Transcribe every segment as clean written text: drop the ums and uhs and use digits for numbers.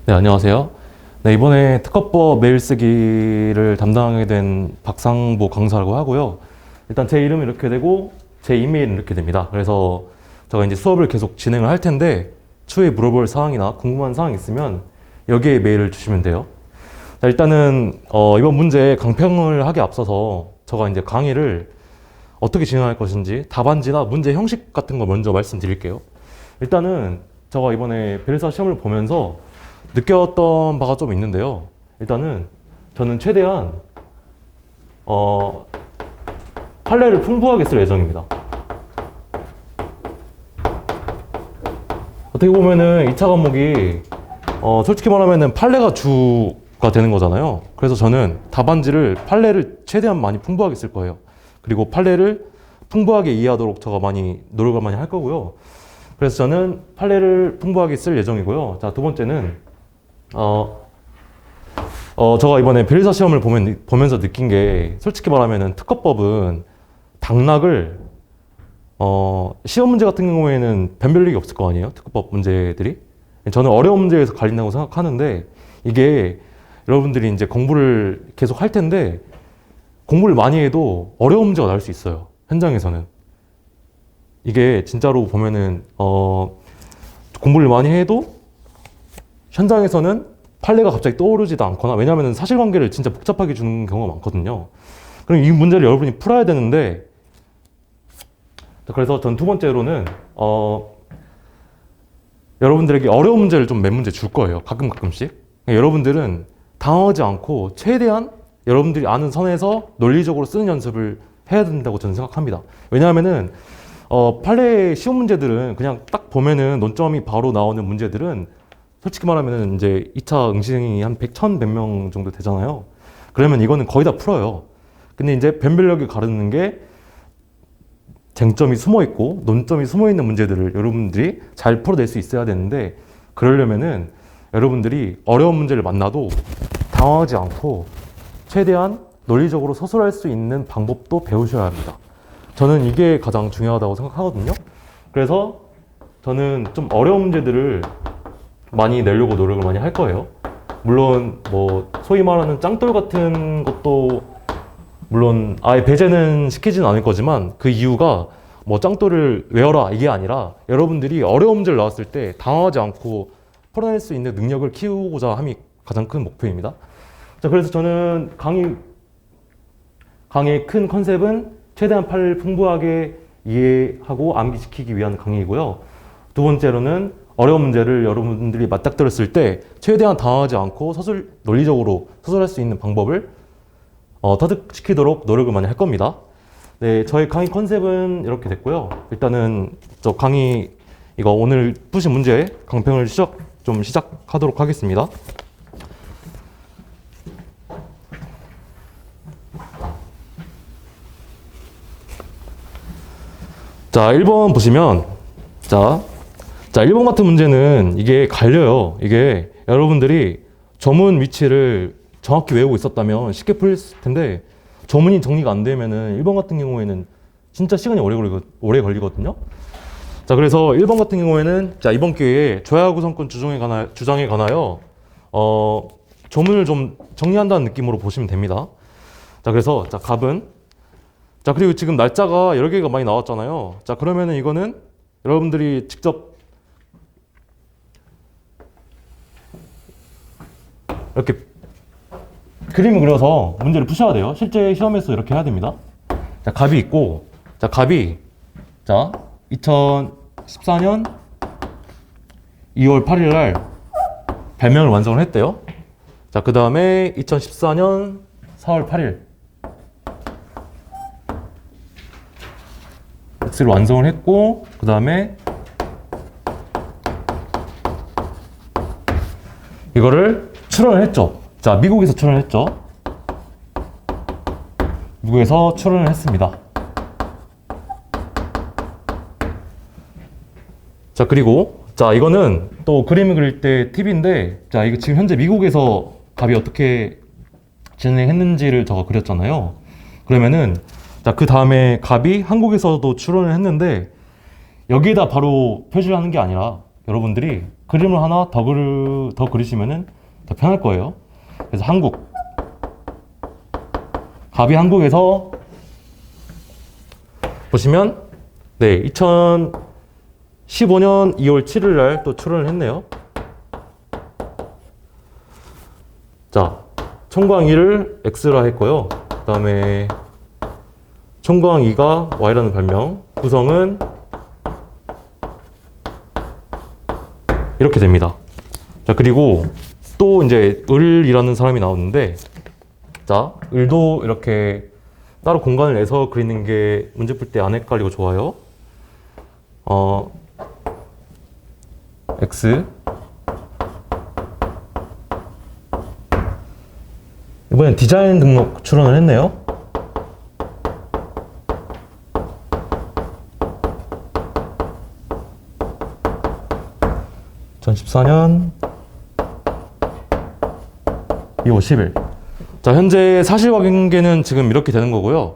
네, 안녕하세요. 네, 이번에 특허법 메일 쓰기를 담당하게 된 박상보 강사라고 하고요. 일단 제 이름이 이렇게 되고 제 이메일은 이렇게 됩니다. 그래서 제가 이제 수업을 계속 진행을 할 텐데 추후에 물어볼 사항이나 궁금한 사항 있으면 여기에 메일을 주시면 돼요. 자, 일단은 이번 문제 강평을 하기 앞서서 제가 이제 강의를 어떻게 진행할 것인지 답안지나 문제 형식 같은 거 먼저 말씀드릴게요. 일단은 제가 이번에 베르사 시험을 보면서 느꼈던 바가 좀 있는데요. 일단은 저는 최대한 판례를 풍부하게 쓸 예정입니다. 어떻게 보면은 2차 과목이 솔직히 말하면은 판례가 주가 되는 거잖아요. 그래서 저는 답안지를 판례를 최대한 많이 풍부하게 쓸 거예요. 그리고 판례를 풍부하게 이해하도록 제가 많이 노력을 많이 할 거고요. 그래서 저는 판례를 풍부하게 쓸 예정이고요. 자, 두 번째는 제가 이번에 베르사 시험을 보면서 느낀 게 솔직히 말하면은 특허법은 당락을 시험 문제 같은 경우에는 변별력이 없을 거 아니에요? 특허법 문제들이. 저는 어려운 문제에서 갈린다고 생각하는데 이게 여러분들이 이제 공부를 계속 할 텐데 공부를 많이 해도 어려운 문제가 나올 수 있어요. 현장에서는. 이게 진짜로 보면은 공부를 많이 해도 현장에서는 판례가 갑자기 떠오르지도 않거나, 왜냐하면 사실관계를 진짜 복잡하게 주는 경우가 많거든요. 그럼 이 문제를 여러분이 풀어야 되는데, 그래서 전 두 번째로는 여러분들에게 어려운 문제를 좀 몇 문제 줄 거예요. 가끔씩. 여러분들은 당황하지 않고 최대한 여러분들이 아는 선에서 논리적으로 쓰는 연습을 해야 된다고 저는 생각합니다. 왜냐하면은 판례 시험 문제들은 그냥 딱 보면은 논점이 바로 나오는 문제들은 솔직히 말하면 이제 2차 응시생이 한 100명 정도 되잖아요. 그러면 이거는 거의 다 풀어요. 근데 이제 변별력이 가르는 게 쟁점이 숨어 있고 논점이 숨어 있는 문제들을 여러분들이 잘 풀어낼 수 있어야 되는데, 그러려면은 여러분들이 어려운 문제를 만나도 당황하지 않고 최대한 논리적으로 서술할 수 있는 방법도 배우셔야 합니다. 저는 이게 가장 중요하다고 생각하거든요. 그래서 저는 좀 어려운 문제들을 많이 내려고 노력을 많이 할 거예요. 물론 뭐 소위 말하는 짱돌 같은 것도 물론 아예 배제는 시키지는 않을 거지만, 그 이유가 뭐 짱돌을 외워라 이게 아니라 여러분들이 어려운 문제를 나왔을 때 당황하지 않고 풀어낼 수 있는 능력을 키우고자 함이 가장 큰 목표입니다. 자, 그래서 저는 강의의 큰 컨셉은 최대한 판례를 풍부하게 이해하고 암기시키기 위한 강의이고요. 두 번째로는 어려운 문제를 여러분들이 맞닥뜨렸을 때 최대한 당황하지 않고 논리적으로 서술할 수 있는 방법을 터득시키도록 노력을 많이 할 겁니다. 네, 저희 강의 컨셉은 이렇게 됐고요. 일단은 저 강의 이거 오늘 푸신 문제 강평을 시작하도록 하겠습니다. 자, 1번 보시면 자, 1번 같은 문제는 이게 갈려요. 이게 여러분들이 저문 위치를 정확히 외우고 있었다면 쉽게 풀릴 텐데, 저문이 정리가 안 되면은 1번 같은 경우에는 진짜 시간이 오래 걸리거든요. 자, 그래서 1번 같은 경우에는 자, 이번 기회에 조야 구성권 주장에 관하여 조문을 좀 정리한다는 느낌으로 보시면 됩니다. 자, 그래서 자, 갑은 자, 그리고 지금 날짜가 여러 개가 많이 나왔잖아요. 자, 그러면은 이거는 여러분들이 직접 이렇게 그림을 그려서 문제를 푸셔야 돼요. 실제 시험에서 이렇게 해야 됩니다. 자, 갑이 있고, 자, 갑이, 자, 2014년 2월 8일 날 발명을 완성을 했대요. 자, 그 다음에 2014년 4월 8일 X를 완성을 했고, 그 다음에 이거를 출원을 했죠. 자, 미국에서 출원을 했죠. 미국에서 출원을 했습니다. 자, 그리고 자, 이거는 또 그림을 그릴 때 팁인데, 자, 이거 지금 현재 미국에서 갑이 어떻게 진행했는지를 저거 그렸잖아요. 그러면은 자, 그 다음에 갑이 한국에서도 출원을 했는데 여기에다 바로 표시를 하는 게 아니라 여러분들이 그림을 하나 더 그리시면은 더 편할 거예요. 그래서 한국. 갑이 한국에서 보시면, 네, 2015년 2월 7일 날 또 출연을 했네요. 자, 청광 2를 X라 했고요. 그 다음에 청광 2가 Y라는 별명, 구성은 이렇게 됩니다. 자, 그리고 또 이제 을이라는 사람이 나오는데, 자, 을도 이렇게 따로 공간을 내서 그리는 게 문제 풀 때 안 헷갈리고 좋아요. X. 이번엔 디자인 등록 출원을 했네요. (2014년 2월 10일) 자, 현재 사실관계는 지금 이렇게 되는 거고요.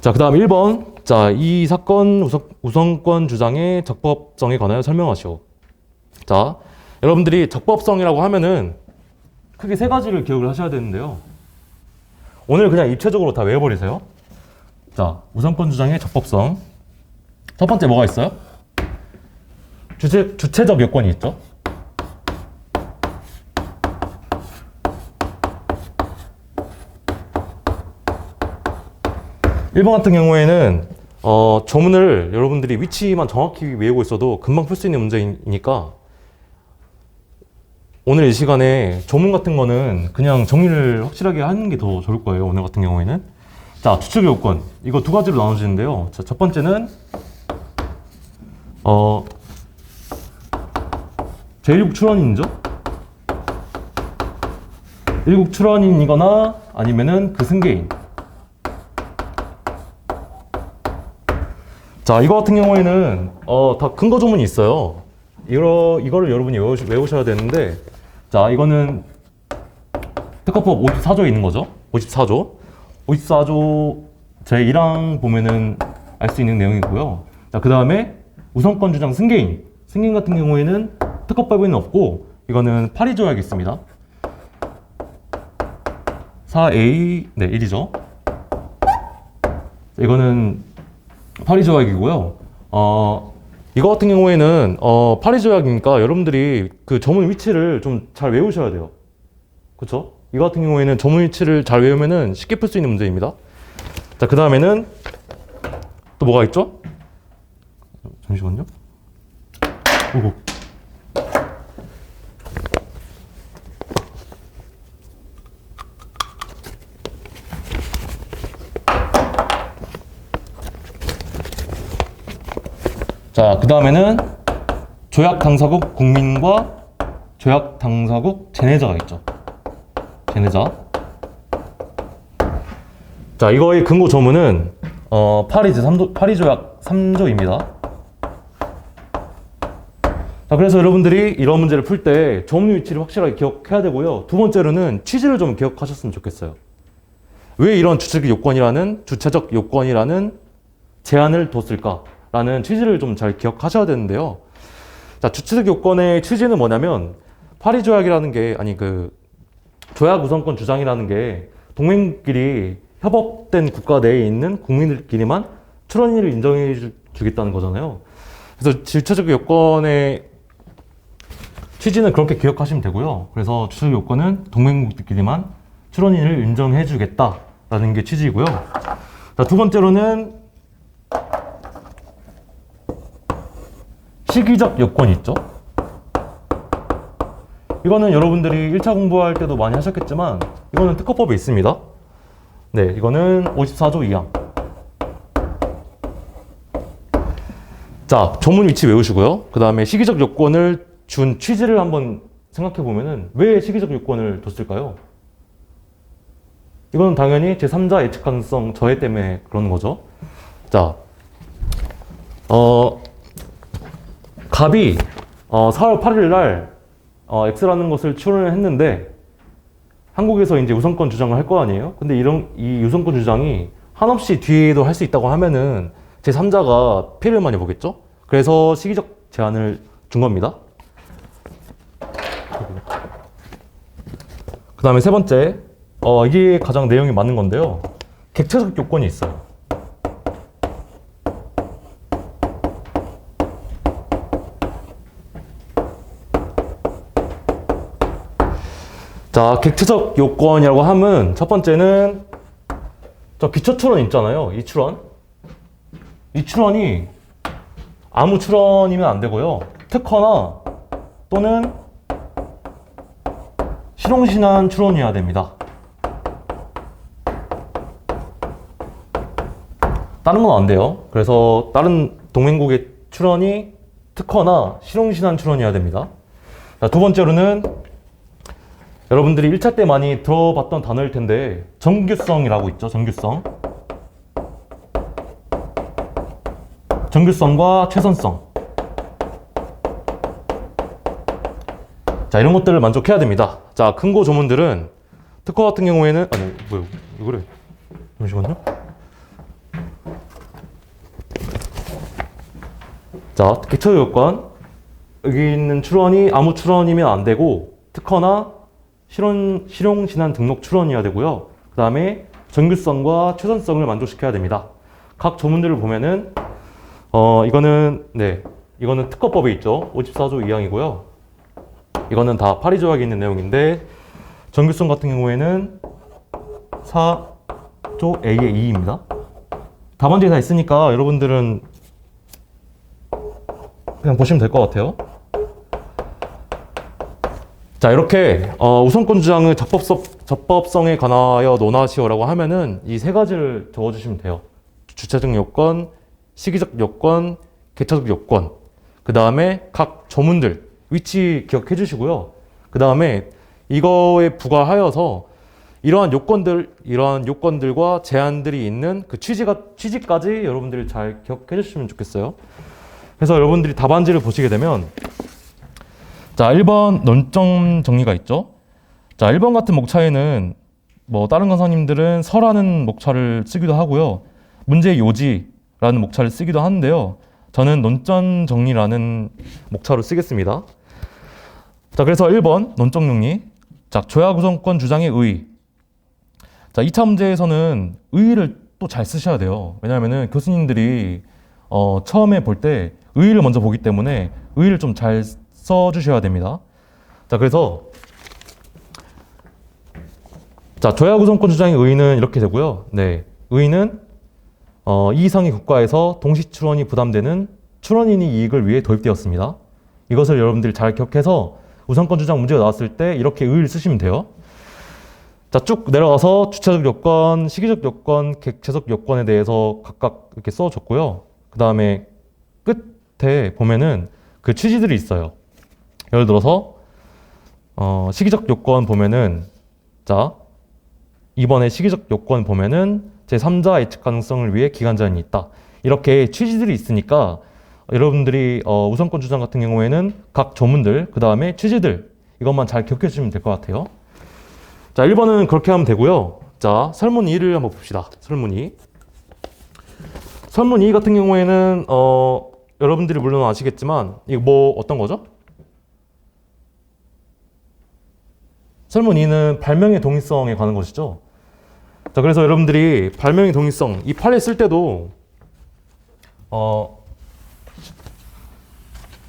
자, 그 다음 1번. 자, 이 사건 우선권 주장의 적법성에 관하여 설명하시오. 자, 여러분들이 적법성이라고 하면은 크게 세 가지를 기억을 하셔야 되는데요. 오늘 그냥 입체적으로 다 외워버리세요. 자, 우선권 주장의 적법성. 첫 번째 뭐가 있어요? 주체적 요건이 있죠. (1번) 같은 경우에는 조문을 여러분들이 위치만 정확히 외우고 있어도 금방 풀 수 있는 문제이니까 오늘 이 시간에 조문 같은 거는 그냥 정리를 확실하게 하는 게 더 좋을 거예요. 오늘 같은 경우에는. 자, 주체 요건. 이거 두 가지로 나눠지는데요. 자, 첫 번째는 제1국 출원인이죠. 1국 출원인이거나 아니면은 그 승계인. 자, 이거 같은 경우에는 다 근거 조문이 있어요. 이거를 여러분이 외우셔야 되는데, 자, 이거는 특허법 54조에 있는 거죠. 54조 제1항 보면은 알 수 있는 내용이고요. 자, 그 다음에 우선권 주장 승계인 같은 경우에는 특허법에는 없고, 이거는 파리 조약이 있습니다. 4A, 네, 1이죠. 이거는 파리 조약이고요. 이거 같은 경우에는 파리 조약이니까 여러분들이 그 조문 위치를 좀 잘 외우셔야 돼요. 그쵸? 이거 같은 경우에는 조문 위치를 잘 외우면은 쉽게 풀 수 있는 문제입니다. 자, 그 다음에는 또 뭐가 있죠? 잠시만요. 오고. 자, 그 다음에는 조약 당사국 국민과 조약 당사국 제내자가 있죠. 제내자. 자, 이거의 근거 조문은 파리 조약 3조입니다. 자, 그래서 여러분들이 이런 문제를 풀 때 조문 위치를 확실하게 기억해야 되고요. 두 번째로는 취지를 좀 기억하셨으면 좋겠어요. 왜 이런 주체적 요건이라는 제한을 뒀을까? 라는 취지를 좀 잘 기억하셔야 되는데요. 자, 주체적 요건의 취지는 뭐냐면, 파리 조약이라는 게, 조약 우선권 주장이라는 게 동맹끼리 협업된 국가 내에 있는 국민들끼리만 출원인을 인정해 주겠다는 거잖아요. 그래서 주체적 요건의 취지는 그렇게 기억하시면 되고요. 그래서 주체적 요건은 동맹국들끼리만 출원인을 인정해 주겠다라는 게 취지이고요. 자, 두 번째로는 시기적 요건이 있죠. 이거는 여러분들이 1차 공부할 때도 많이 하셨겠지만 이거는 특허법에 있습니다. 네, 이거는 54조 2항. 자, 조문 위치 외우시고요. 그 다음에 시기적 요건을 준 취지를 한번 생각해 보면은 왜 시기적 요건을 뒀을까요? 이거는 당연히 제3자 예측 가능성 저해 때문에 그러는 거죠. 자, 갑이 4월 8일 날 X라는 것을 출원을 했는데 한국에서 이제 우선권 주장을 할 거 아니에요? 근데 이 우선권 주장이 한없이 뒤에도 할 수 있다고 하면은 제3자가 피해를 많이 보겠죠? 그래서 시기적 제안을 준 겁니다. 그 다음에 세 번째, 이게 가장 내용이 많은 건데요. 객체적 요건이 있어요. 자, 객체적 요건이라고 하면 첫 번째는 저 기초 출원 있잖아요. 이 출원. 이 출원이 아무 출원이면 안 되고요. 특허나 또는 실용신한 출원이어야 됩니다. 다른 건 안 돼요. 그래서 다른 동맹국의 출원이 특허나 실용신한 출원이어야 됩니다. 자, 두 번째로는 여러분들이 1차 때 많이 들어봤던 단어일 텐데 정규성이라고 있죠. 정규성. 정규성과 최선성. 자, 이런 것들을 만족해야 됩니다. 자, 큰고 조문들은 특허 같은 경우에는 뭐야, 왜 그래? 잠시만요. 자, 기초 요건. 여기 있는 출원이 아무 출원이면 안 되고 특허나 실용신한 등록 출원이어야 되고요. 그 다음에 정규성과 최선성을 만족시켜야 됩니다. 각 조문들을 보면은 이거는 특허법에 있죠. 54조 2항이고요. 이거는 다 파리 조약에 있는 내용인데 정규성 같은 경우에는 4조 A의 2입니다. 답안지에 다 있으니까 여러분들은 그냥 보시면 될 것 같아요. 자, 이렇게 우선권 주장의 적법성에 관하여 논하시오라고 하면은 이 세 가지를 적어주시면 돼요. 주체적 요건, 시기적 요건, 객체적 요건. 그 다음에 각 조문들 위치 기억해 주시고요. 그 다음에 이거에 부과하여서 이러한 요건들과 제한들이 있는 그 취지까지 여러분들이 잘 기억해 주시면 좋겠어요. 그래서 여러분들이 답안지를 보시게 되면 자, 1번 논점 정리가 있죠. 자, 1번 같은 목차에는 뭐 다른 강사님들은 서라는 목차를 쓰기도 하고요. 문제의 요지라는 목차를 쓰기도 하는데요. 저는 논점 정리라는 목차로 쓰겠습니다. 자, 그래서 1번 논점 정리. 자, 조약 우선권 주장의 의의. 자, 2차 문제에서는 의의를 또 잘 쓰셔야 돼요. 왜냐하면은 교수님들이 처음에 볼 때 의의를 먼저 보기 때문에 의의를 좀 잘 써주셔야 됩니다. 자, 그래서 자, 조약 우선권 주장의 의의는 이렇게 되고요. 네, 의의는 이 이상의 국가에서 동시 출원이 부담되는 출원인의 이익을 위해 도입되었습니다. 이것을 여러분들이 잘 기억해서 우선권 주장 문제가 나왔을 때 이렇게 의의를 쓰시면 돼요. 자, 쭉 내려가서 주체적 요건, 시기적 요건, 객체적 요건에 대해서 각각 이렇게 써줬고요. 그 다음에 끝에 보면은 그 취지들이 있어요. 예를 들어서 시기적 요건 보면은 자, 이번에 시기적 요건 보면은 제3자 예측 가능성을 위해 기간 제한이 있다. 이렇게 취지들이 있으니까 여러분들이 우선권 주장 같은 경우에는 각 조문들, 그 다음에 취지들 이것만 잘 기억해 주시면 될 것 같아요. 자, 1번은 그렇게 하면 되고요. 자, 설문 2를 한번 봅시다. 설문 2. 설문 2 같은 경우에는 여러분들이 물론 아시겠지만 이거 뭐 어떤 거죠? 설문 2는 발명의 동의성에 관한 것이죠. 자, 그래서 여러분들이 발명의 동의성 이 판례 쓸 때도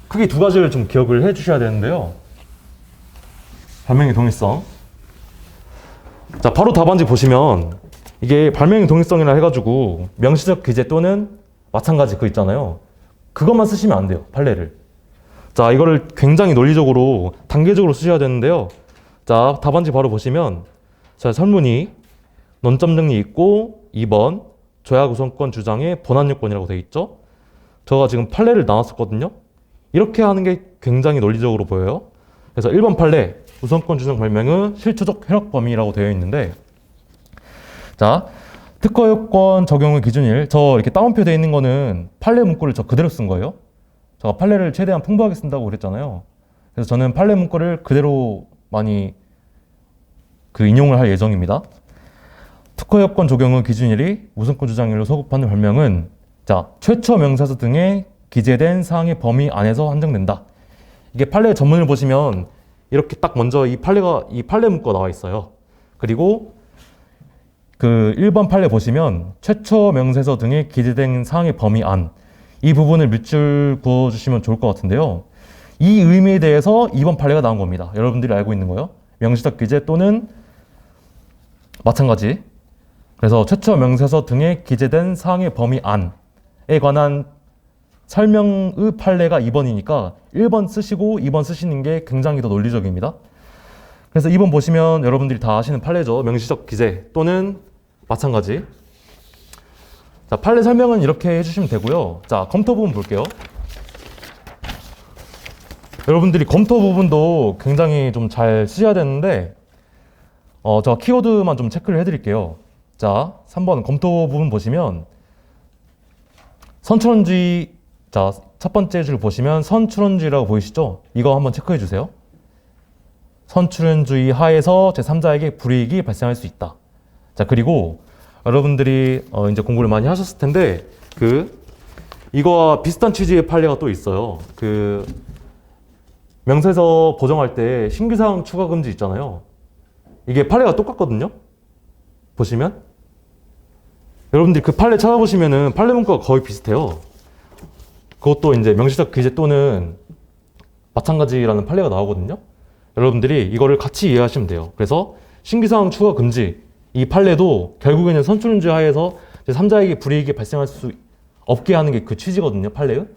크게 두 가지를 좀 기억을 해 주셔야 되는데요. 발명의 동의성. 자, 바로 답안지 보시면 이게 발명의 동의성이라 해가지고 명시적 기재 또는 마찬가지 그거 있잖아요. 그것만 쓰시면 안 돼요. 판례를. 자, 이거를 굉장히 논리적으로 단계적으로 쓰셔야 되는데요. 자, 답안지 바로 보시면 자, 설문이 논점 정리 있고 2번 조약 우선권 주장의 본안 요건이라고 되어 있죠. 제가 지금 판례를 나눴었거든요. 이렇게 하는 게 굉장히 논리적으로 보여요. 그래서 1번 판례 우선권 주장 발명은 실효적 효력 범위라고 되어 있는데 자, 특허 요건 적용의 기준일 저 이렇게 따옴표 되어 있는 거는 판례 문구를 저 그대로 쓴 거예요. 제가 판례를 최대한 풍부하게 쓴다고 그랬잖아요. 그래서 저는 판례 문구를 그대로 많이 인용을 할 예정입니다. 특허 요건 적용의 기준일이 우선권 주장일로 소급하는 발명은 자, 최초 명사수 등의 기재된 사항의 범위 안에서 한정된다. 이게 판례 전문을 보시면 이렇게 딱 먼저 이 판례 문구가 나와 있어요. 그리고 그 1번 판례 보시면 최초 명세서 등에 기재된 사항의 범위 안, 이 부분을 밑줄 그어주시면 좋을 것 같은데요. 이 의미에 대해서 2번 판례가 나온 겁니다. 여러분들이 알고 있는 거요. 명시적 기재 또는 마찬가지. 그래서 최초 명세서 등에 기재된 사항의 범위 안에 관한 설명의 판례가 2번이니까 1번 쓰시고 2번 쓰시는 게 굉장히 더 논리적입니다. 그래서 2번 보시면 여러분들이 다 아시는 판례죠. 명시적 기재 또는 마찬가지. 자, 판례 설명은 이렇게 해주시면 되고요. 자, 검토 부분 볼게요. 여러분들이 검토 부분도 굉장히 좀 잘 쓰셔야 되는데 저 키워드만 좀 체크를 해드릴게요. 자, 3번 검토 부분 보시면 선출원주의, 자, 첫 번째 줄 보시면 선출원주의라고 보이시죠? 이거 한번 체크해 주세요. 선출원주의 하에서 제3자에게 불이익이 발생할 수 있다. 자, 그리고 여러분들이 이제 공부를 많이 하셨을 텐데 이거와 비슷한 취지의 판례가 또 있어요. 명세서 보정할 때 신규사항 추가 금지 있잖아요. 이게 판례가 똑같거든요. 보시면 여러분들이 그 판례 찾아보시면은 판례 문구가 거의 비슷해요. 그것도 이제 명시적 기재 또는 마찬가지라는 판례가 나오거든요. 여러분들이 이거를 같이 이해하시면 돼요. 그래서 신규사항 추가 금지, 이 판례도 결국에는 선출원주의 하에서 제3자에게 불이익이 발생할 수 없게 하는 게 그 취지거든요, 판례의.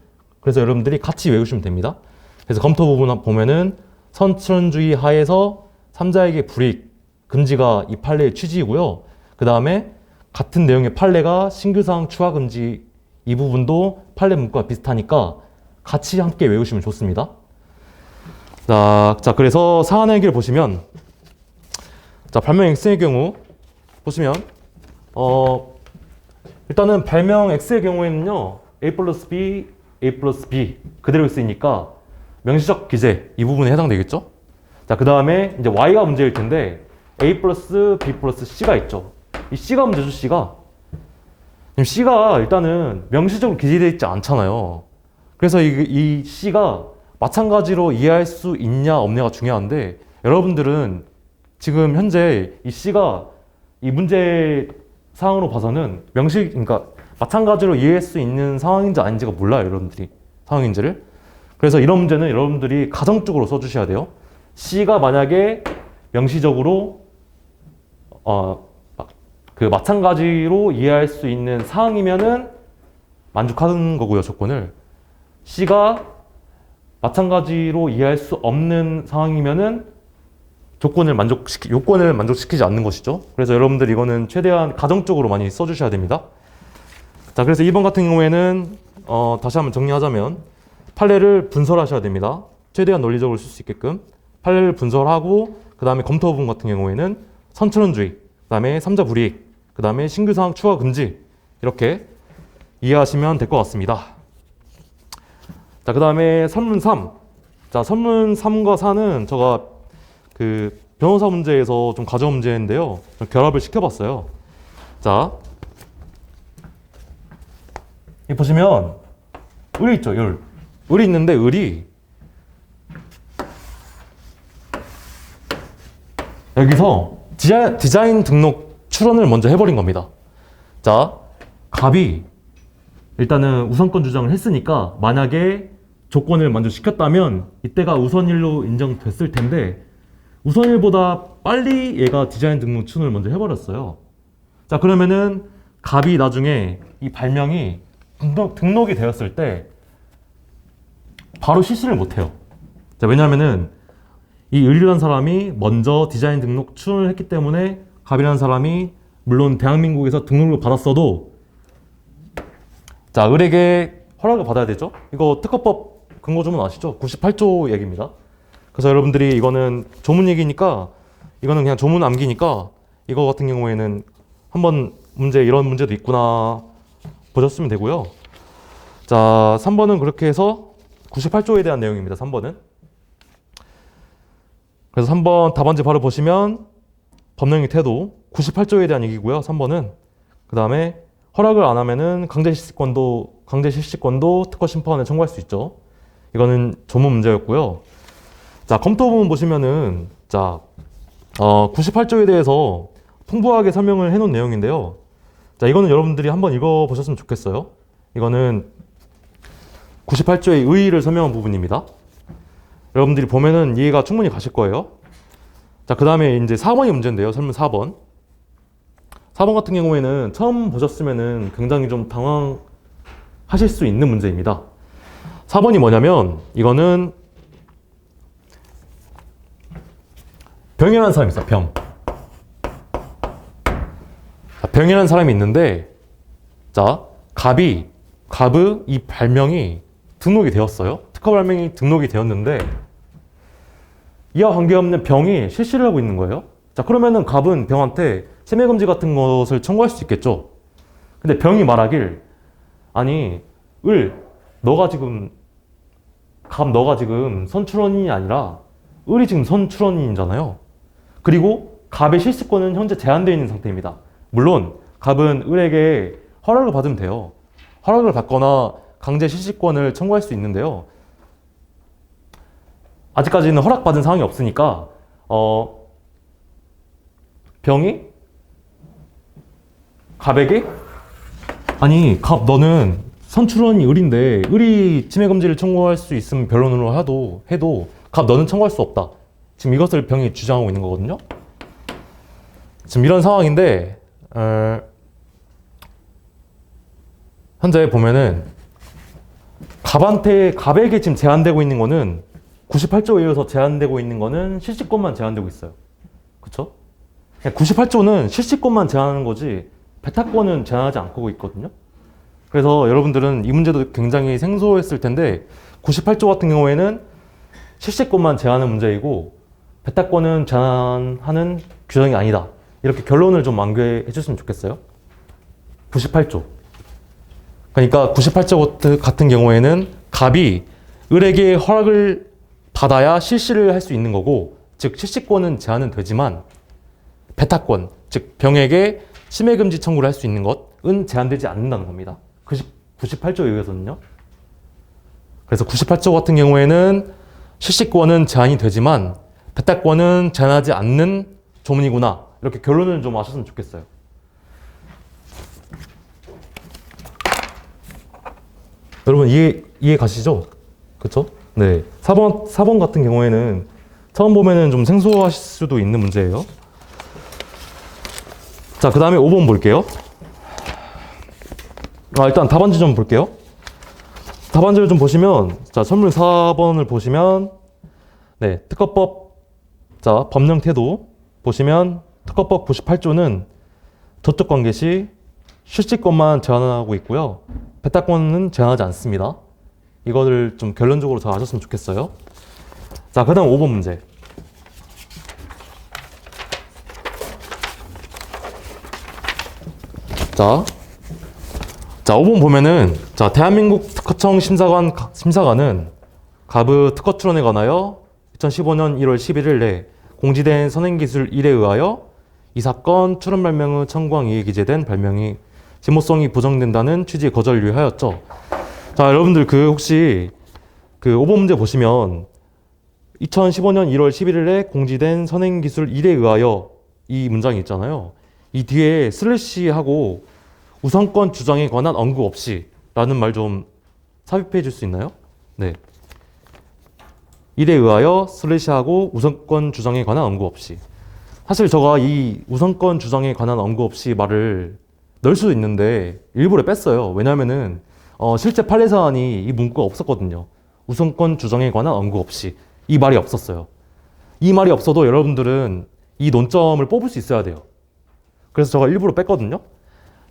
그래서 여러분들이 같이 외우시면 됩니다. 그래서 검토 부분 보면은 선출원주의 하에서 3자에게 불이익 금지가 이 판례의 취지이고요. 그 다음에 같은 내용의 판례가 신규사항 추가 금지, 이 부분도 판례 문구가 비슷하니까 같이 함께 외우시면 좋습니다. 자, 그래서 사안의 해결 보시면, 자, 발명 X의 경우 보시면 일단은 발명 X의 경우에는요, A 플러스 B 그대로 쓰이니까 명시적 기재 이 부분에 해당되겠죠. 자, 그 다음에 이제 Y가 문제일 텐데 A 플러스 B 플러스 C가 있죠. 이 C가 문제죠. C가 일단은 명시적으로 기재되어 있지 않잖아요. 그래서 이 C가 마찬가지로 이해할 수 있냐 없냐가 중요한데, 여러분들은 지금 현재 이 C가 이 문제 사항으로 봐서는 그러니까 마찬가지로 이해할 수 있는 상황인지 아닌지가 몰라요, 여러분들이 상황인지를. 그래서 이런 문제는 여러분들이 가정적으로 써주셔야 돼요. C가 만약에 명시적으로 마찬가지로 이해할 수 있는 상황이면은 만족하는 거고요, 조건을. C가 마찬가지로 이해할 수 없는 상황이면은 요건을 만족시키지 않는 것이죠. 그래서 여러분들 이거는 최대한 가정적으로 많이 써주셔야 됩니다. 자, 그래서 2번 같은 경우에는 다시 한번 정리하자면 판례를 분설하셔야 됩니다. 최대한 논리적으로 쓸 수 있게끔 판례를 분설하고, 그 다음에 검토 부분 같은 경우에는 선출원주의, 그 다음에 3자 불이익, 그 다음에 신규사항 추가 금지, 이렇게 이해하시면 될 것 같습니다. 자, 그 다음에 선문 3. 자, 선문 3과 4는 제가 변호사 문제에서 좀 가져온 문제인데요. 좀 결합을 시켜봤어요. 자, 이 보시면 을이 있죠, 을이 있는데 을이 여기서 디자인 등록 출원을 먼저 해버린 겁니다. 자, 갑이 일단은 우선권 주장을 했으니까 만약에 조건을 만족시켰다면 이때가 우선일로 인정됐을 텐데 우선일보다 빨리 얘가 디자인 등록 출원을 먼저 해버렸어요. 자, 그러면은 갑이 나중에 이 발명이 등록이 되었을 때 바로 실시를 못해요. 자, 왜냐면은 이 을이라는 사람이 먼저 디자인 등록 출원을 했기 때문에 갑이라는 사람이 물론 대한민국에서 등록을 받았어도 자, 을에게 허락을 받아야 되죠. 이거 특허법 근거조문 아시죠? 98조 얘기입니다. 그래서 여러분들이 이거는 조문 얘기니까 이거는 그냥 조문 암기니까 이거 같은 경우에는 한번 이런 문제도 있구나 보셨으면 되고요. 자, 3번은 그렇게 해서 98조에 대한 내용입니다. 3번은. 그래서 3번 답안지 바로 보시면 법령의 태도 98조에 대한 얘기고요. 3번은. 그 다음에 허락을 안 하면은 강제 실시권도 특허 심판에 청구할 수 있죠. 이거는 조문 문제였고요. 자, 검토 부분 보시면은, 자, 98조에 대해서 풍부하게 설명을 해놓은 내용인데요. 자, 이거는 여러분들이 한번 읽어보셨으면 좋겠어요. 이거는 98조의 의의를 설명한 부분입니다. 여러분들이 보면은 이해가 충분히 가실 거예요. 자, 그 다음에 이제 4번이 문제인데요. 설문 4번. 4번 같은 경우에는 처음 보셨으면은 굉장히 좀 당황하실 수 있는 문제입니다. 4번이 뭐냐면, 이거는 병이라는 사람이 있어요. 병이라는 사람이 있는데, 자, 갑의 이 발명이 등록이 되었어요. 특허 발명이 등록이 되었는데, 이와 관계없는 병이 실시를 하고 있는 거예요. 자, 그러면은 갑은 병한테 치매금지 같은 것을 청구할 수 있겠죠. 근데 병이 말하길, 아니, 너가 지금 선출원인이 아니라 을이 지금 선출원인이잖아요. 그리고 갑의 실시권은 현재 제한되어 있는 상태입니다. 물론 갑은 을에게 허락을 받으면 돼요. 허락을 받거나 강제 실시권을 청구할 수 있는데요. 아직까지는 허락받은 상황이 없으니까 병이 갑에게, 아니 갑, 너는 선출원이 을인데 을이 치매금지를 청구할 수 있으면 변론으로 해도 갑, 너는 청구할 수 없다. 지금 이것을 병이 주장하고 있는 거거든요. 지금 이런 상황인데, 현재 보면은 갑에게 지금 제한되고 있는 거는 98조에 의해서 제한되고 있는 거는 실시권만 제한되고 있어요. 그쵸? 98조는 실시권만 제한하는 거지 배타권은 제한하지 않고 있거든요. 그래서 여러분들은 이 문제도 굉장히 생소했을 텐데, 98조 같은 경우에는 실시권만 제한하는 문제이고 배타권은 제한하는 규정이 아니다. 이렇게 결론을 좀 완결해 줬으면 좋겠어요. 98조. 그러니까 98조 같은 경우에는 갑이 을에게 허락을 받아야 실시를 할 수 있는 거고, 즉 실시권은 제한은 되지만 배타권, 즉 병에게 치매금지 청구를 할 수 있는 것은 제한되지 않는다는 겁니다. 98조에 의해서는요. 그래서 98조 같은 경우에는 실시권은 제한이 되지만 배타권은 제한하지 않는 조문이구나. 이렇게 결론을 좀 아셨으면 좋겠어요. 여러분 이해 가시죠? 그쵸? 네. 4번 같은 경우에는 처음 보면은 좀 생소하실 수도 있는 문제예요. 자, 그 다음에 5번 볼게요. 일단 답안지 좀 볼게요. 답안지를 좀 보시면, 자, 설문 4번을 보시면, 네, 특허법, 자, 법령 태도 보시면, 특허법 98조는 저쪽 관계 시 실시권만 제한하고 있고요. 배타권은 제한하지 않습니다. 이거를 좀 결론적으로 잘 아셨으면 좋겠어요. 자, 그 다음 5번 문제. 자, 5번 보면은, 자, 대한민국 특허청 심사관은 갑의 특허 출원에 관하여 2015년 1월 11일 내 공지된 선행기술 1에 의하여 이 사건 출원 발명의 청구항2에 기재된 발명이 진모성이 부정된다는 취지의 거절을 유의하였죠. 자, 여러분들 혹시 5번 문제 보시면 2015년 1월 11일에 공지된 선행기술 1에 의하여 이 문장이 있잖아요. 이 뒤에 슬래시하고 우선권 주장에 관한 언급 없이 라는 말 좀 삽입해 줄 수 있나요? 네. 1에 의하여 슬래시하고 우선권 주장에 관한 언급 없이. 사실 제가 이 우선권 주장에 관한 언급 없이 말을 넣을 수도 있는데 일부러 뺐어요. 왜냐면은 실제 판례 사안이 이 문구가 없었거든요. 우선권 주장에 관한 언급 없이. 이 말이 없었어요. 이 말이 없어도 여러분들은 이 논점을 뽑을 수 있어야 돼요. 그래서 제가 일부러 뺐거든요.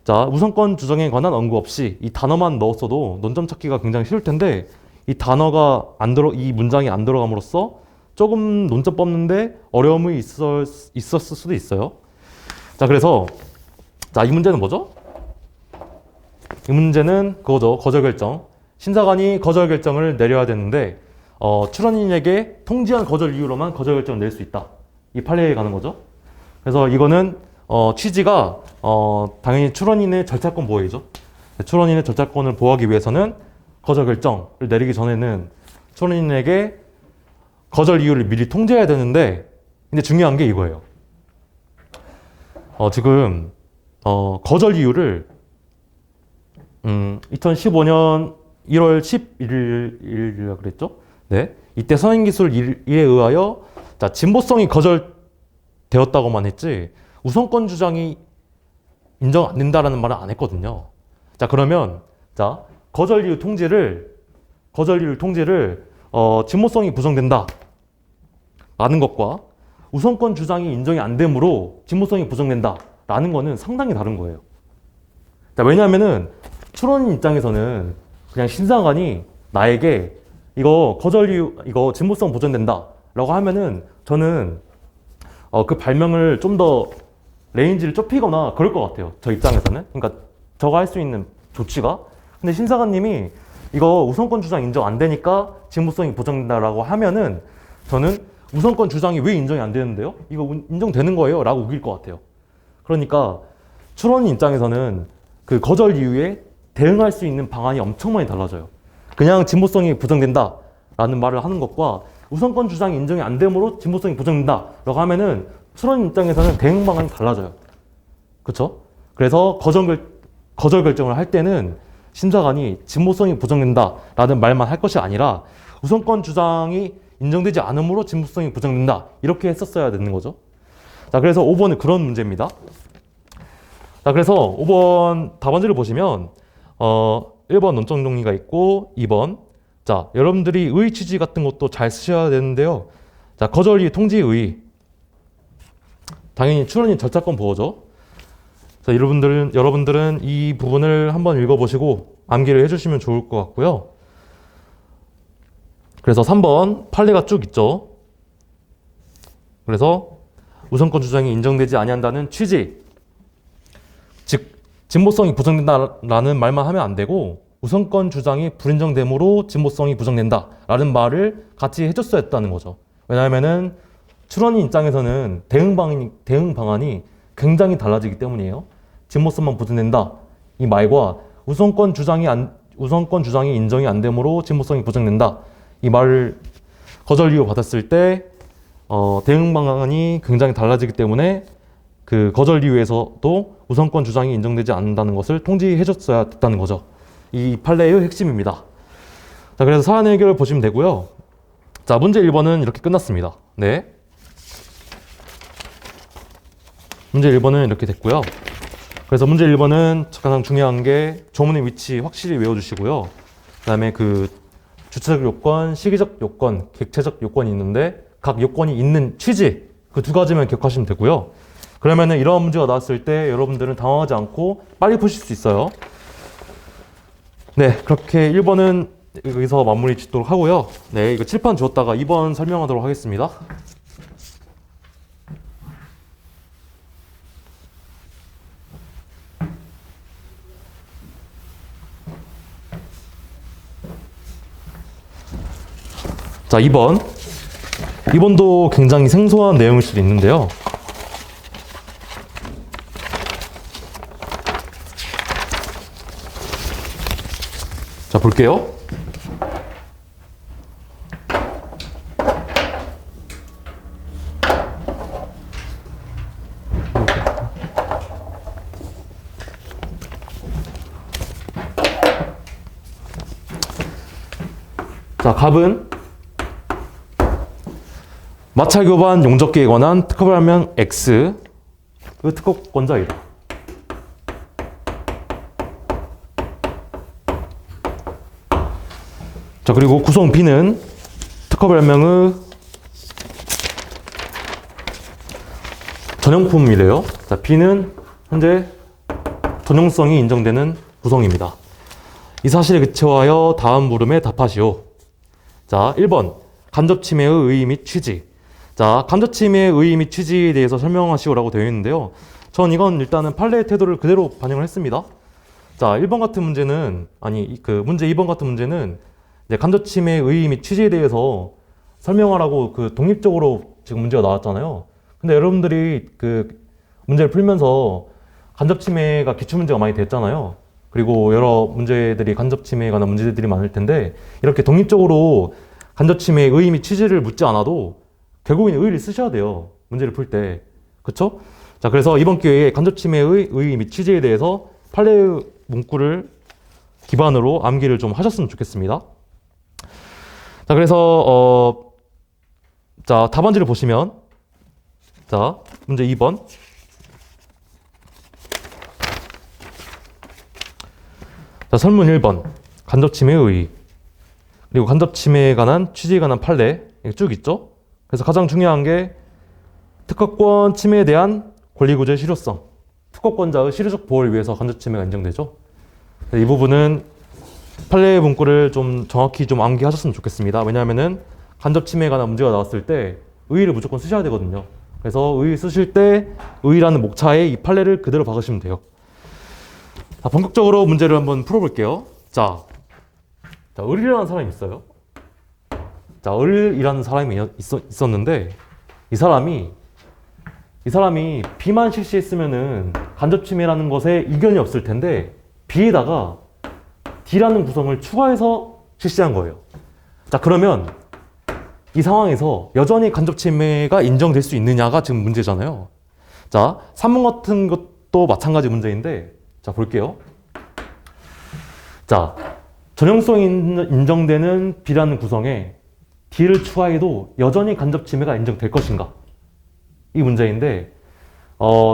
자, 우선권 주장에 관한 언급 없이 이 단어만 넣었어도 논점 찾기가 굉장히 쉬울 텐데, 이 단어가 이 문장이 안 들어감으로써 조금 논점 뽑는데 어려움이 있었을 수도 있어요. 자, 그래서 자, 이 문제는 뭐죠? 이 문제는 그거죠. 거절 결정. 심사관이 거절 결정을 내려야 되는데 출원인에게 통지한 거절 이유로만 거절 결정을 낼 수 있다. 이 판례에 가는 거죠. 그래서 이거는 취지가 당연히 출원인의 절차권 보호이죠. 출원인의 절차권을 보호하기 위해서는 거절 결정을 내리기 전에는 출원인에게 거절 이유를 미리 통지해야 되는데, 근데 중요한 게 이거예요. 지금 거절 이유를 2015년 1월 11일이라 그랬죠? 네. 이때 선행기술 1에 의하여 자, 진보성이 거절되었다고만 했지 우선권 주장이 인정 안 된다라는 말은 안 했거든요. 자, 그러면 자, 거절 이유 통지를 진보성이 부정된다 라는 것과 우선권 주장이 인정이 안 되므로 진보성이 부정된다 라는 거는 상당히 다른 거예요. 자, 왜냐하면은 출원인 입장에서는 그냥 심사관이 나에게 이거 거절 이유, 이거 진보성 부정된다 라고 하면은 저는 그 발명을 좀 더 레인지를 좁히거나 그럴 것 같아요. 저 입장에서는. 그러니까 저가 할 수 있는 조치가. 근데 심사관님이 이거 우선권 주장 인정 안 되니까 진보성이 부정된다라고 하면은 저는 우선권 주장이 왜 인정이 안 되는데요? 이거 인정되는 거예요? 라고 우길 것 같아요. 그러니까 출원인 입장에서는 그 거절 이유에 대응할 수 있는 방안이 엄청 많이 달라져요. 그냥 진보성이 부정된다 라는 말을 하는 것과 우선권 주장이 인정이 안 되므로 진보성이 부정된다 라고 하면은 출원인 입장에서는 대응 방안이 달라져요. 그쵸? 그래서 거절 결정을 할 때는 심사관이 진보성이 부정된다 라는 말만 할 것이 아니라 우선권 주장이 인정되지 않으므로 진보성이 부정된다 이렇게 했었어야 되는 거죠. 자, 그래서 5번은 그런 문제입니다. 자, 그래서 5번 답안지를 보시면 1번 논점 정리가 있고 2번 자, 여러분들이 의 취지 같은 것도 잘 쓰셔야 되는데요. 자, 거절 이유 통지 의 당연히 출원인 절차권 보호죠. 자, 여러분들은 이 부분을 한번 읽어보시고 암기를 해주시면 좋을 것 같고요. 그래서 3번 판례가 쭉 있죠. 그래서 우선권 주장이 인정되지 아니한다는 취지, 즉 진보성이 부정된다라는 말만 하면 안 되고 우선권 주장이 불인정되므로 진보성이 부정된다라는 말을 같이 해줬어야 했다는 거죠. 왜냐하면은 출원인 입장에서는 대응 방안이 굉장히 달라지기 때문이에요. 진보성만 부정된다 이 말과 우선권 주장이 인정이 안 되므로 진보성이 부정된다 이 말을 거절 이유 받았을 때 대응 방안이 굉장히 달라지기 때문에 그 거절 이유에서도 우선권 주장이 인정되지 않는다는 것을 통지해 줬어야 됐다는 거죠. 이 판례의 핵심입니다. 자, 그래서 사안 해결을 보시면 되고요. 자, 문제 1번은 이렇게 끝났습니다. 네. 문제 1번은 이렇게 됐고요. 그래서 문제 1번은 가장 중요한 게 조문의 위치 확실히 외워주시고요. 그 다음에 그 주체적 요건, 시기적 요건, 객체적 요건이 있는데 각 요건이 있는 취지 그 두 가지만 기억하시면 되고요. 그러면은 이러한 문제가 나왔을 때 여러분들은 당황하지 않고 빨리 푸실 수 있어요. 네, 그렇게 1번은 여기서 마무리 짓도록 하고요. 네, 이거 칠판 주었다가 2번 설명하도록 하겠습니다. 자, 2번도 굉장히 생소한 내용일 수도 있는데요. 자, 볼게요. 자, 갑은 마찰 교반 용접기에 관한 특허발명 X 그 특허권자이다. 자, 그리고 구성 B는 특허발명의 전용품이래요. 자, B는 현재 전용성이 인정되는 구성입니다. 이 사실에 기초하여 다음 물음에 답하시오. 자, 1번 간접 침해의 의의 및 취지. 자, 간접 침해의 의의 및 취지에 대해서 설명하시오라고 되어 있는데요. 전 이건 일단은 판례의 태도를 그대로 반영을 했습니다. 자, 1번 같은 문제는 문제 2번 같은 문제는 간접 침해의 의의 및 취지에 대해서 설명하라고 독립적으로 지금 문제가 나왔잖아요. 근데 여러분들이 문제를 풀면서 간접 침해가 기출문제가 많이 됐잖아요. 그리고 여러 문제들이 간접 침해에 관한 문제들이 많을 텐데 이렇게 독립적으로 간접 침해의 의의 및 취지를 묻지 않아도 결국엔 의의를 쓰셔야 돼요. 문제를 풀 때. 그쵸? 자, 그래서 이번 기회에 간접 침해의 의의 및 취지에 대해서 판례 문구를 기반으로 암기를 좀 하셨으면 좋겠습니다. 자, 그래서 자, 답안지를 보시면 자, 문제 2번. 자, 설문 1번. 간접 침해의 의의. 그리고 간접 침해에 관한 취지에 관한 판례 쭉 있죠. 그래서 가장 중요한 게 특허권 침해에 대한 권리구조의 실효성. 특허권자의 실효적 보호를 위해서 간접 침해가 인정되죠. 이 부분은 판례 문구를 좀 정확히 좀 암기하셨으면 좋겠습니다. 왜냐하면은 간접 침해에 관한 문제가 나왔을 때 의의를 무조건 쓰셔야 되거든요. 그래서 의의 쓰실 때 의의라는 목차에 이 판례를 그대로 박으시면 돼요. 자, 본격적으로 문제를 한번 풀어볼게요. 자, 을이라는 사람이 있어요. 자, 을이라는 사람이 있었는데 이 사람이 B만 실시했으면은 간접 침해라는 것에 이견이 없을 텐데 B에다가 D라는 구성을 추가해서 실시한 거예요. 자, 그러면 이 상황에서 여전히 간접 침해가 인정될 수 있느냐가 지금 문제잖아요. 자, 3번 같은 것도 마찬가지 문제인데 자, 볼게요. 자, 전형성이 인정되는 B라는 구성에 D를 추가해도 여전히 간접 침해가 인정될 것인가? 이 문제인데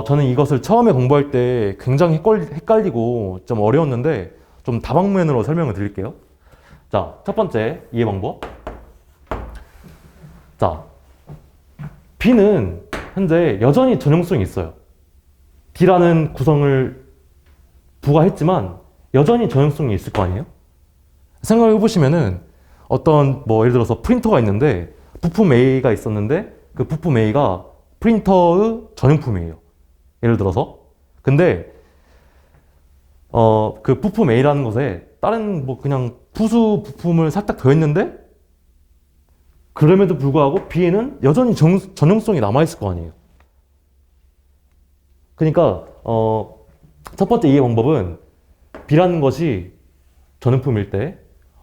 저는 이것을 처음에 공부할 때 굉장히 헷갈리고 좀 어려웠는데 좀 다방면으로 설명을 드릴게요. 자, 첫 번째 이해 방법. 자, B는 현재 여전히 전형성이 있어요. D라는 구성을 부과했지만 여전히 전형성이 있을 거 아니에요? 생각해 보시면은 어떤 뭐 예를 들어서 프린터가 있는데 부품 A가 있었는데 그 부품 A가 프린터의 전용품이에요. 예를 들어서. 근데 그 부품 A라는 것에 다른 뭐 그냥 부수 부품을 살짝 더했는데 그럼에도 불구하고 B에는 여전히 전용성이 남아있을 거 아니에요. 그러니까 첫 번째 이해 방법은 B라는 것이 전용품일 때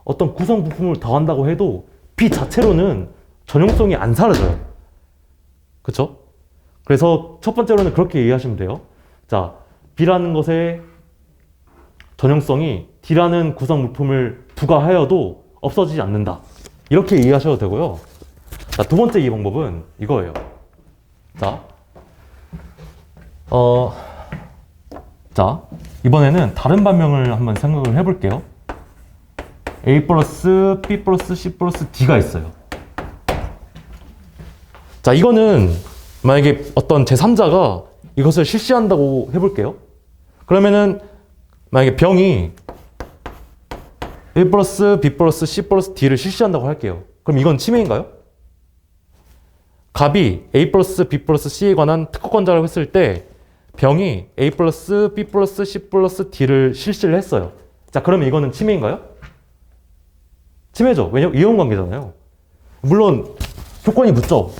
어떤 구성 부품을 더한다고 해도 B 자체로는 전용성이 안 사라져요. 그쵸? 그래서 첫 번째로는 그렇게 이해하시면 돼요. 자, B라는 것의 전용성이 D라는 구성 부품을 부과하여도 없어지지 않는다. 이렇게 이해하셔도 되고요. 자, 두 번째 이해 방법은 이거예요. 자, 자, 이번에는 다른 반명을 한번 생각을 해볼게요. A 플러스 B 플러스 C 플러스 D가 있어요. 자, 이거는 만약에 어떤 제3자가 이것을 실시한다고 해볼게요. 그러면은 만약에 병이 A 플러스 B 플러스 C 플러스 D를 실시한다고 할게요. 그럼 이건 침해인가요? 갑이 A 플러스 B 플러스 C에 관한 특허권자라고 했을 때 병이 A 플러스 B 플러스 C 플러스 D를 실시를 했어요. 자, 그러면 이거는 침해인가요? 침해죠. 왜냐면 이용관계잖아요. 물론 조건이 붙죠.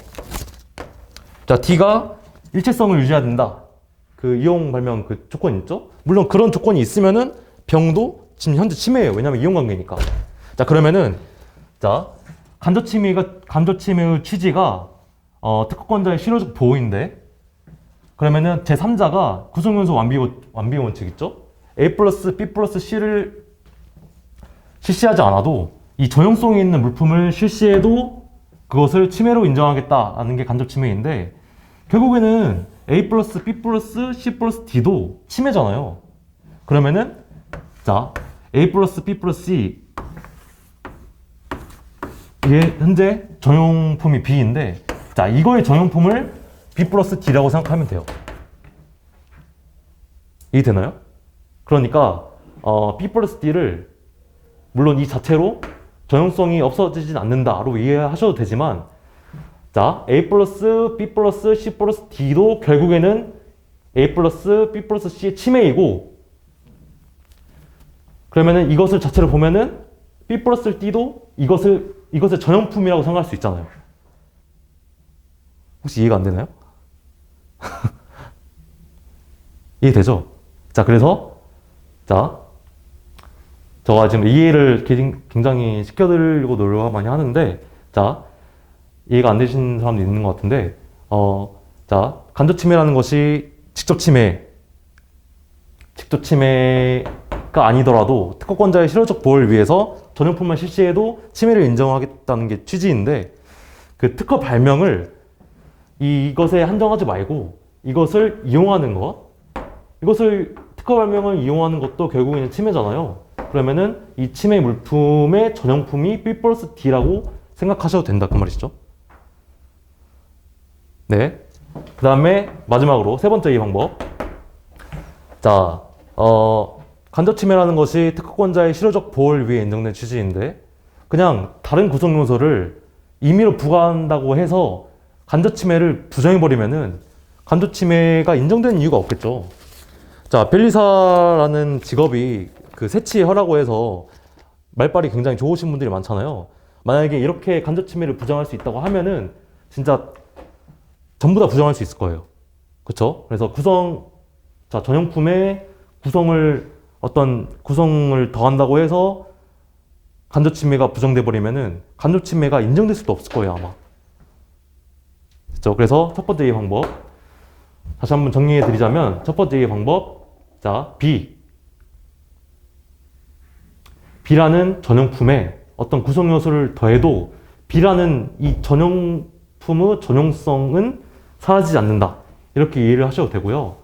자, D가 일체성을 유지해야 된다. 그 이용 발명 그 조건이 있죠. 물론 그런 조건이 있으면은 병도 지금 현재 침해예요. 왜냐면 이용관계니까. 자, 그러면은 자, 간접 침해의 취지가 특허권자의 실효적 보호인데 그러면은 제3자가 구성요소 완비 원칙 있죠? A 플러스 B 플러스 C를 실시하지 않아도 이 전용성이 있는 물품을 실시해도 그것을 침해로 인정하겠다라는 게 간접 침해인데 결국에는 A 플러스 B 플러스 C 플러스 D도 침해잖아요. 그러면은 자, A 플러스 B 플러스 C 이게 현재 전용품이 B인데 자, 이거의 전용품을 B 플러스 D라고 생각하면 돼요. 이해되나요? 그러니까 B 플러스 D를 물론 이 자체로 전용성이 없어지진 않는다로 이해하셔도 되지만 자, A 플러스 B 플러스 C 플러스 D도 결국에는 A 플러스 B 플러스 C의 침해이고 그러면은 이것을 자체로 보면은 B 플러스 D도 이것의 전용품이라고 생각할 수 있잖아요. 혹시 이해가 안 되나요? 이해되죠? 자, 그래서, 자, 제가 지금 이해를 굉장히 시켜드리려고 노력을 많이 하는데, 자, 이해가 안 되시는 사람도 있는 것 같은데, 자, 간접 침해라는 것이 직접 침해가 아니더라도 특허권자의 실효적 보호를 위해서 전용품만 실시해도 침해를 인정하겠다는 게 취지인데, 그 특허 발명을 이것에 한정하지 말고 이것을 이용하는 것, 이것을 특허 발명을 이용하는 것도 결국에는 침해잖아요. 그러면은 이 침해 물품의 전용품이 B 플러스 D라고 생각하셔도 된다 그 말이죠. 네. 그 다음에 마지막으로 세 번째 이 방법. 자, 간접 침해라는 것이 특허권자의 실효적 보호를 위해 인정된 취지인데, 그냥 다른 구성 요소를 임의로 부과한다고 해서 간접 침해를 부정해버리면은 간접 침해가 인정되는 이유가 없겠죠. 자, 변리사라는 직업이 그 새치허라고 해서 말빨이 굉장히 좋으신 분들이 많잖아요. 만약에 이렇게 간접 침해를 부정할 수 있다고 하면은 진짜 전부 다 부정할 수 있을 거예요. 그쵸? 그래서 자, 전용품의 어떤 구성을 더한다고 해서 간접 침해가 부정돼 버리면은 간접 침해가 인정될 수도 없을 거예요, 아마. 그쵸? 그래서 첫 번째 이 방법. 다시 한번 정리해 드리자면, 첫 번째 이 방법. 자, B라는 전용품에 어떤 구성 요소를 더해도 B라는 이 전용품의 전용성은 사라지지 않는다. 이렇게 이해를 하셔도 되고요.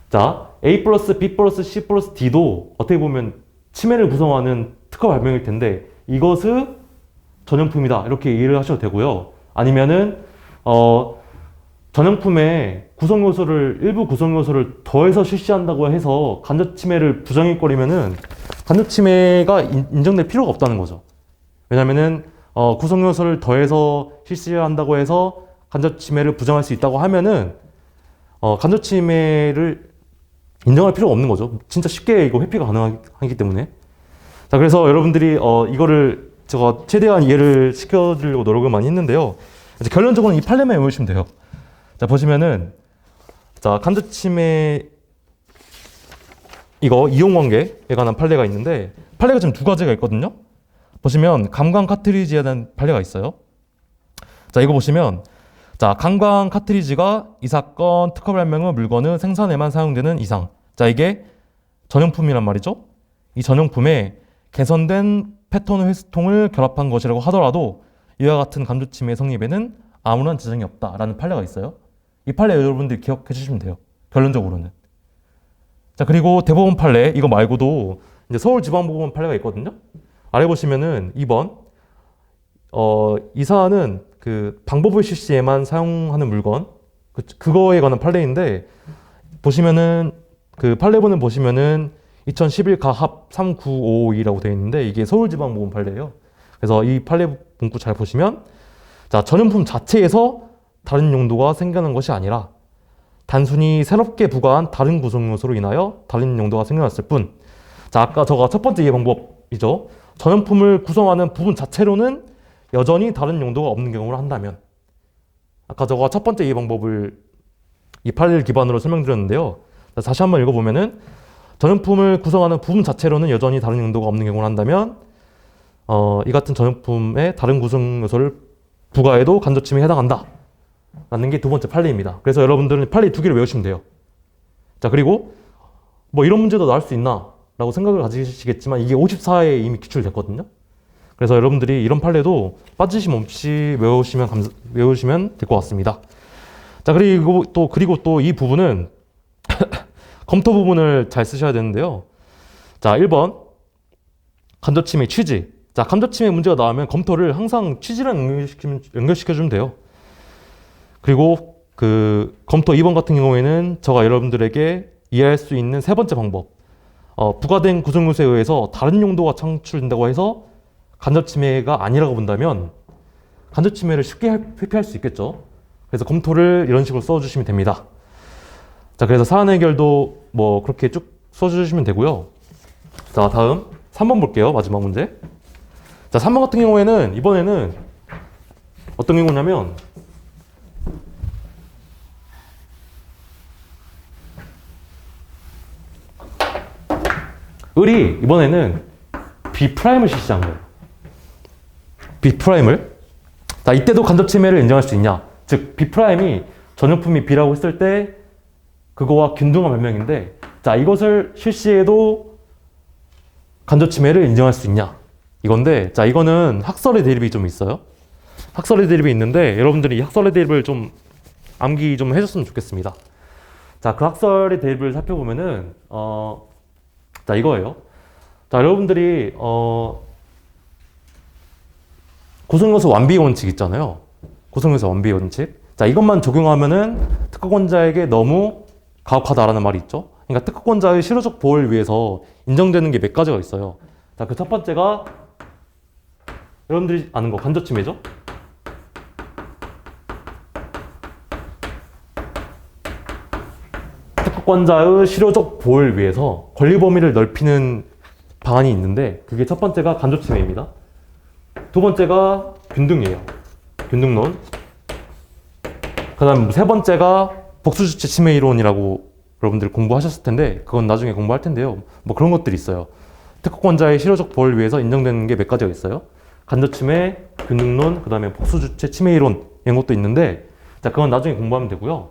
자, A 플러스 B 플러스 C 플러스 D도 어떻게 보면 침해를 구성하는 특허 발명일 텐데 이것은 전용품이다. 이렇게 이해를 하셔도 되고요. 아니면은 전용품에 일부 구성 요소를 더해서 실시한다고 해서 간접 침해를 부정일거리면은 간접 침해가 인정될 필요가 없다는 거죠. 왜냐면은 구성 요소를 더해서 실시한다고 해서 간접 침해를 부정할 수 있다고 하면은 간접 침해를 인정할 필요가 없는 거죠. 진짜 쉽게 이거 회피가 가능하기 때문에. 자, 그래서 여러분들이 이거를 제가 최대한 이해를 시켜드리려고 노력을 많이 했는데요. 이제 결론적으로는 이 판례만 외우시면 돼요. 자, 보시면은 자, 간접 침해 이거 이용관계에 관한 판례가 있는데 판례가 지금 두 가지가 있거든요. 보시면 감광 카트리지에 대한 판례가 있어요. 자, 이거 보시면 자, 감광 카트리지가 이 사건 특허 발명의 물건의 생산에만 사용되는 이상, 자, 이게 전용품이란 말이죠. 이 전용품에 개선된 패턴 회수통을 결합한 것이라고 하더라도 이와 같은 간접 침해 성립에는 아무런 지장이 없다라는 판례가 있어요. 이 판례 여러분들이 기억해 주시면 돼요. 결론적으로는. 자, 그리고 대법원 판례 이거 말고도 이제 서울지방법원 판례가 있거든요. 아래 보시면은 2번 이 사안은 그 방법을 실시에만 사용하는 물건 그거에 관한 판례인데 보시면은 그 판례본을 보시면은 2011 가합 39552라고 되어 있는데 이게 서울지방법원 판례예요. 그래서 이 판례 문구 잘 보시면 자, 전용품 자체에서 다른 용도가 생겨난 것이 아니라 단순히 새롭게 부과한 다른 구성 요소로 인하여 다른 용도가 생겨났을 뿐. 자, 아까 저가 첫 번째 이해 방법이죠. 전용품을 구성하는 부분 자체로는 여전히 다른 용도가 없는 경우를 한다면. 아까 저가 첫 번째 이해 방법을 이 판례를 기반으로 설명드렸는데요. 자, 다시 한번 읽어보면은 전용품을 구성하는 부분 자체로는 여전히 다른 용도가 없는 경우를 한다면 이 같은 전용품의 다른 구성 요소를 부과해도 간접 침해에 해당한다. 라는 게 두 번째 판례입니다. 그래서 여러분들은 판례 두 개를 외우시면 돼요. 자, 그리고 뭐 이런 문제도 나올 수 있나? 라고 생각을 가지시겠지만 이게 54에 이미 기출됐거든요. 그래서 여러분들이 이런 판례도 빠지심 없이 외우시면 될 것 같습니다. 자, 그리고 또 이 부분은 검토 부분을 잘 쓰셔야 되는데요. 자, 1번 간접 침해 취지. 자, 간접 침해 문제가 나오면 검토를 항상 취지랑 연결시켜주면 돼요. 그리고 그 검토 2번 같은 경우에는 제가 여러분들에게 이해할 수 있는 세 번째 방법. 부과된 구성 요소에 의해서 다른 용도가 창출된다고 해서 간접 침해가 아니라고 본다면 간접 침해를 쉽게 회피할 수 있겠죠. 그래서 검토를 이런 식으로 써주시면 됩니다. 자, 그래서 사안 해결도 뭐 그렇게 쭉 써주시면 되고요. 자, 다음 3번 볼게요. 마지막 문제. 자, 3번 같은 경우에는 이번에는 어떤 경우냐면 B이 이번에는 B'을 실시한 거예요. B'을. 자, 이때도 간접 침해를 인정할 수 있냐? 즉, B'이 전용품이 B라고 했을 때 그거와 균등한 발명인데, 자, 이것을 실시해도 간접 침해를 인정할 수 있냐? 이건데, 자, 이거는 학설의 대립이 좀 있어요. 학설의 대립이 있는데, 여러분들이 이 학설의 대립을 좀 암기 좀 해줬으면 좋겠습니다. 자, 그 학설의 대립을 살펴보면은, 자, 이거예요. 자, 여러분들이, 구성요소 완비 원칙 있잖아요. 구성요소 완비 원칙. 자, 이것만 적용하면은 특허권자에게 너무 가혹하다라는 말이 있죠. 그러니까 특허권자의 실효적 보호를 위해서 인정되는 게 몇 가지가 있어요. 자, 그 첫 번째가 여러분들이 아는 거 간접 침해죠. 특허권자의 실효적 보호를 위해서 권리 범위를 넓히는 방안이 있는데 그게 첫 번째가 간접 침해입니다. 두 번째가 균등이에요. 균등론. 그 다음 세 번째가 복수주체 침해 이론이라고 여러분들 공부하셨을 텐데 그건 나중에 공부할 텐데요. 뭐 그런 것들이 있어요. 특허권자의 실효적 보호를 위해서 인정되는 게 몇 가지가 있어요. 간접 침해, 균등론, 그 다음에 복수주체 침해 이론 이런 것도 있는데 자, 그건 나중에 공부하면 되고요.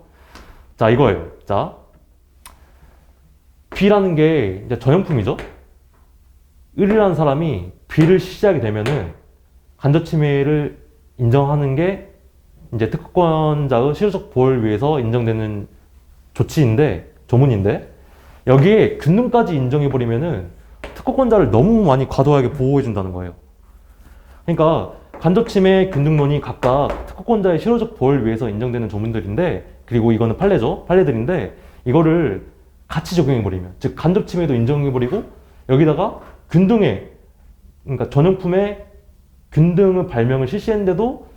자, 이거예요. 자, B라는 게 이제 전용품이죠. 을이라는 사람이 B를 실시하게 되면은 간접 침해를 인정하는 게 이제 특허권자의 실효적 보호를 위해서 인정되는 조문인데 여기에 균등까지 인정해버리면은 특허권자를 너무 많이 과도하게 보호해준다는 거예요. 그러니까 간접 침해, 균등론이 각각 특허권자의 실효적 보호를 위해서 인정되는 조문들인데 그리고 이거는 판례죠. 판례들인데 이거를 같이 적용해버리면 즉 간접 침해도 인정해버리고 여기다가 균등의 그러니까 전용품의 균등의 발명을 실시했는데도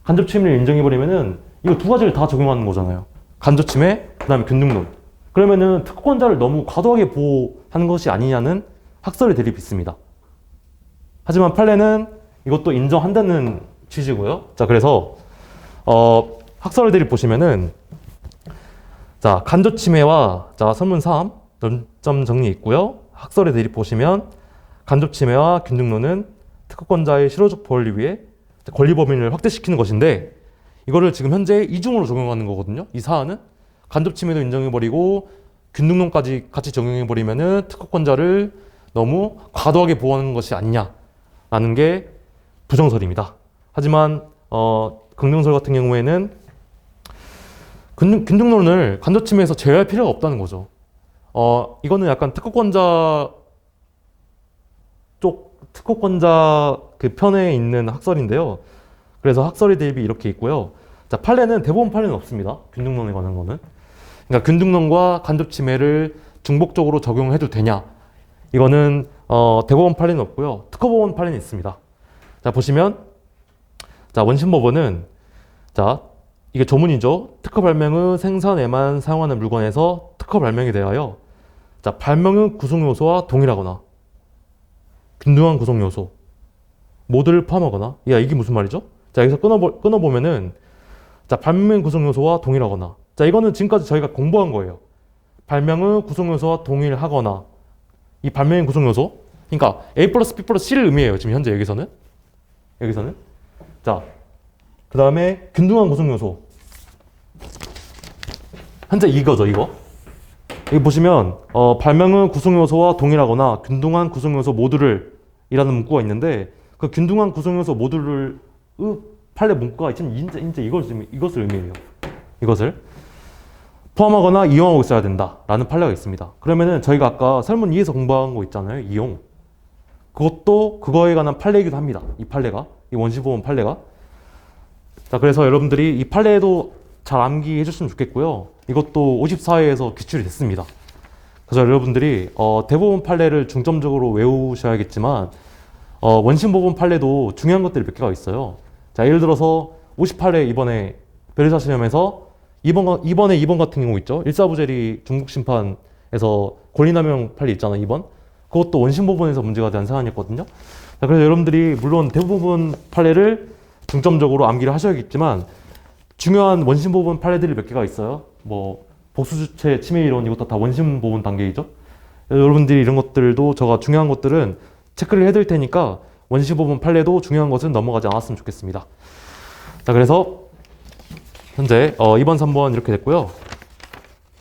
간접 침해를 인정해버리면은 이거 두 가지를 다 적용하는 거잖아요. 간접 침해, 그 다음에 균등론. 그러면은 특허권자를 너무 과도하게 보호하는 것이 아니냐는 학설의 대립이 있습니다. 하지만 판례는 이것도 인정한다는 취지고요. 자, 그래서 학설의 대립 보시면은 자, 간접 침해와 자, 설문 3 논점 정리 있고요. 학설의 대립 보시면 간접 침해와 균등론은 특허권자의 실효적 보호를 위해 권리 범위를 확대시키는 것인데 이거를 지금 현재 이중으로 적용하는 거거든요. 이 사안은 간접 침해도 인정해버리고 균등론까지 같이 적용해버리면은 특허권자를 너무 과도하게 보호하는 것이 아니냐라는 게 부정설입니다. 하지만 긍정설 같은 경우에는 균등론을 간접 침해에서 제외할 필요가 없다는 거죠. 이거는 약간 특허권자 그 편에 있는 학설인데요. 그래서 학설의 대입이 이렇게 있고요. 자, 판례는 대법원 판례는 없습니다. 균등론에 관한 거는. 그러니까 균등론과 간접 침해를 중복적으로 적용해도 되냐? 이거는 대법원 판례는 없고요. 특허법원 판례는 있습니다. 자, 보시면 자, 원심법원은 자, 이게 조문이죠. 특허 발명의 생산에만 사용하는 물건에서 특허 발명에 대하여 자, 발명의 구성 요소와 동일하거나 균등한 구성 요소 모두를 포함하거나 야, 이게 무슨 말이죠? 자, 여기서 끊어보면은 자, 발명 구성 요소와 동일하거나 자, 이거는 지금까지 저희가 공부한 거예요. 발명의 구성 요소와 동일하거나 이 발명의 구성 요소 그러니까 A 플러스 B 플러스 C를 의미해요. 지금 현재 여기서는 자, 그 다음에 균등한 구성 요소 현재 이거죠. 이거 여기 보시면 발명의 구성 요소와 동일하거나 균등한 구성 요소 모두를 이라는 문구가 있는데 그 균등한 구성 요소 모두를 판례 문구가 지금 이제 이것을 의미해요. 이것을 포함하거나 이용하고 있어야 된다라는 판례가 있습니다. 그러면은 저희가 아까 설문 2에서 공부한 거 있잖아요. 이용. 그것도 그거에 관한 판례이기도 합니다. 이 판례가 이 원시보험 판례가. 자, 그래서 여러분들이 이 판례도 잘 암기해 줬으면 좋겠고요. 이것도 54회에서 기출이 됐습니다. 그래서 여러분들이 대법원 판례를 중점적으로 외우셔야겠지만 원심법원 판례도 중요한 것들이 몇 개가 있어요. 자, 예를 들어서 58회 이번에 변호사 시험에서 이번에 2번 같은 경우 있죠. 일사부재리 중국심판에서 권리남용 판례 있잖아요. 2번. 그것도 원심법원에서 문제가 된 사안이었거든요. 자, 그래서 여러분들이 물론 대부분 판례를 중점적으로 암기를 하셔야겠지만 중요한 원심법원 판례들이 몇 개가 있어요. 뭐 복수주체 침해 이론 이것도 다 원심법원 단계이죠. 여러분들이 이런 것들도 제가 중요한 것들은 체크를 해드릴 테니까 원시5번 판례도 중요한 것은 넘어가지 않았으면 좋겠습니다. 자, 그래서 현재 2번, 3번 이렇게 됐고요.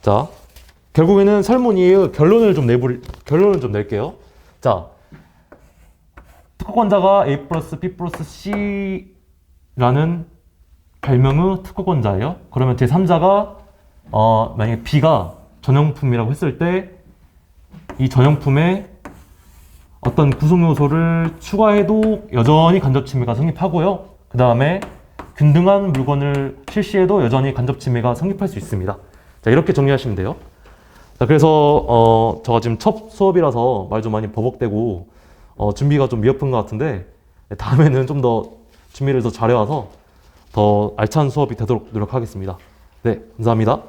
자, 결국에는 설문이의 결론을 좀 낼게요. 자, 특허권자가 A 플러스 B 플러스 C라는 별명의 특허권자예요. 그러면 제3자가 만약에 B가 전용품이라고 했을 때 이 전용품에 어떤 구성 요소를 추가해도 여전히 간접침해가 성립하고요. 그 다음에 균등한 물건을 실시해도 여전히 간접침해가 성립할 수 있습니다. 자, 이렇게 정리하시면 돼요. 자, 그래서 제가 지금 첫 수업이라서 말 좀 많이 버벅대고 준비가 좀 미흡한 것 같은데 다음에는 좀 더 준비를 더 잘해와서 더 알찬 수업이 되도록 노력하겠습니다. 네, 감사합니다.